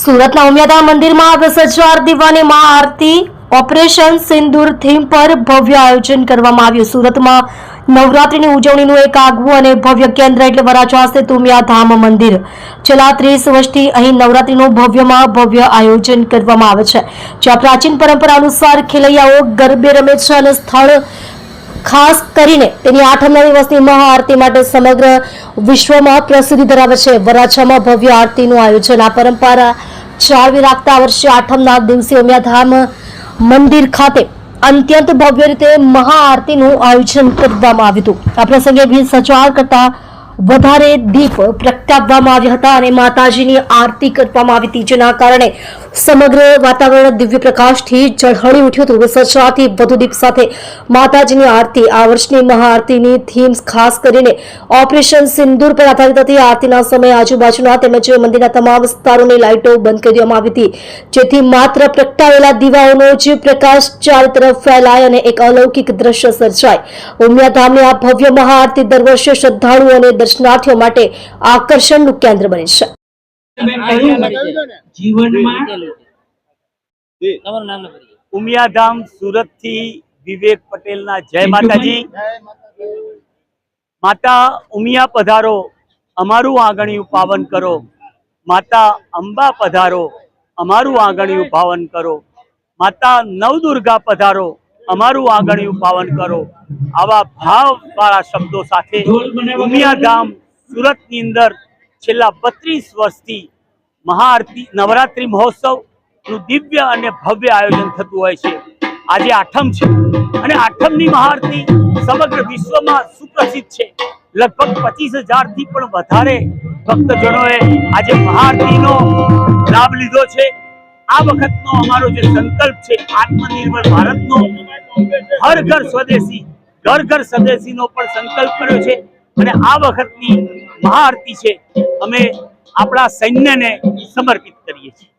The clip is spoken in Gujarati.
સુરતના ઉમિયાધામ મંદિરમાં 10,000 દીવાની મહાઆરતી ઓપરેશન સિંદૂર થીમ પર ભવ્ય આયોજન કરવામાં આવ્યું। સુરતમાં નવરાત્રીની ઉજવણીનું એક આગવું અને ભવ્ય કેન્દ્ર એટલે વરાછા સ્થિત ઉમિયાધામ મંદિર। છેલ્લા 30 વર્ષથી અહીં નવરાત્રીનું ભવ્યમાં ભવ્ય આયોજન કરવામાં આવે છે, જ્યાં પ્રાચીન પરંપરા અનુસાર ખેલૈયાઓ ગરબે રમે છે અને સ્થળ ખાસ કરીને તેની 8મના દિવસની મહાઆરતી માટે સમગ્ર વિશ્વમાં પ્રસિદ્ધિ ધરાવે છે। વરાછામાં ભવ્ય આરતીનું આયોજન આ પરંપરા જાળવી રાખતા વર્ષે 8મના દિવસે ઉમિયાધામ મંદિર ખાતે અત્યંત ભવ્ય રીતે મહાઆરતીનું આયોજન કરવામાં આવ્યું હતું। આ પ્રસંગે 20,000 કરતા વધારે દીપ પ્રગટાવવામાં આવ્યા હતા અને માતાજીની આરતી કરવામાં આવી હતી, જેના કારણે સમગ્ર વાતાવરણ દિવ્ય પ્રકાશથી ઝળહળી ઉઠ્યું હતું। 20,000 થી વધુ દીપ સાથે માતાજીની આરતી। આ વર્ષની મહાઆરતીની થીમ ખાસ કરીને ઓપરેશન સિંદૂર પર આધારિત હતી। આરતીના સમયે આજુબાજુના તેમજ મંદિરના તમામ વિસ્તારોની લાઇટો બંધ કરી દેવામાં આવી હતી, જેથી માત્ર પ્રગટાવેલા દીવાઓનો જ પ્રકાશ ચારે તરફ ફેલાય અને એક અલૌકિક દ્રશ્ય સર્જાય। ઉમિયાધામની આ ભવ્ય મહાઆરતી દર વર્ષે શ્રદ્ધાળુઓ અને દર્શનાર્થીઓ માટે આકર્ષણનું કેન્દ્ર બને છે। ઉમિયાધામ સુરત થી વિવેક પટેલ ના જય માતાજી। માતા ઉમિયા પધારો, અમારું આંગણિયું પાવન કરો। માતા અંબા પધારો, અમારું આંગણિયું પાવન કરો। માતા નવદુર્ગા પધારો, અમારું આંગણિયું પાવન કરો। આવા ભાવવાળા શબ્દો સાથે ઉમિયાધામ સુરતની અંદર છેલ્લા 32 વર્ષથી મહાઆરતી નવરાત્રી મહોત્સવનું દિવ્ય અને ભવ્ય આયોજન થતું હોય છે। આજે 8મ છે અને 8મની મહાઆરતી સમગ્ર વિશ્વમાં સુપ્રસિદ્ધ છે। લગભગ 25,000 થી પણ વધારે ભક્તજનોએ આજે મહાઆરતીનો લાભ લીધો છે। આ વખતનો અમારો જે સંકલ્પ છે આત્મનિર્ભર ભારતનો, હર ઘર સ્વદેશી ઘર ઘર સ્વદેશીનો પણ સંકલ્પ કર્યો છે અને આ વખતની મહાઆરતી છે અમે આપણા સૈન્યને સમર્પિત કરીએ છીએ।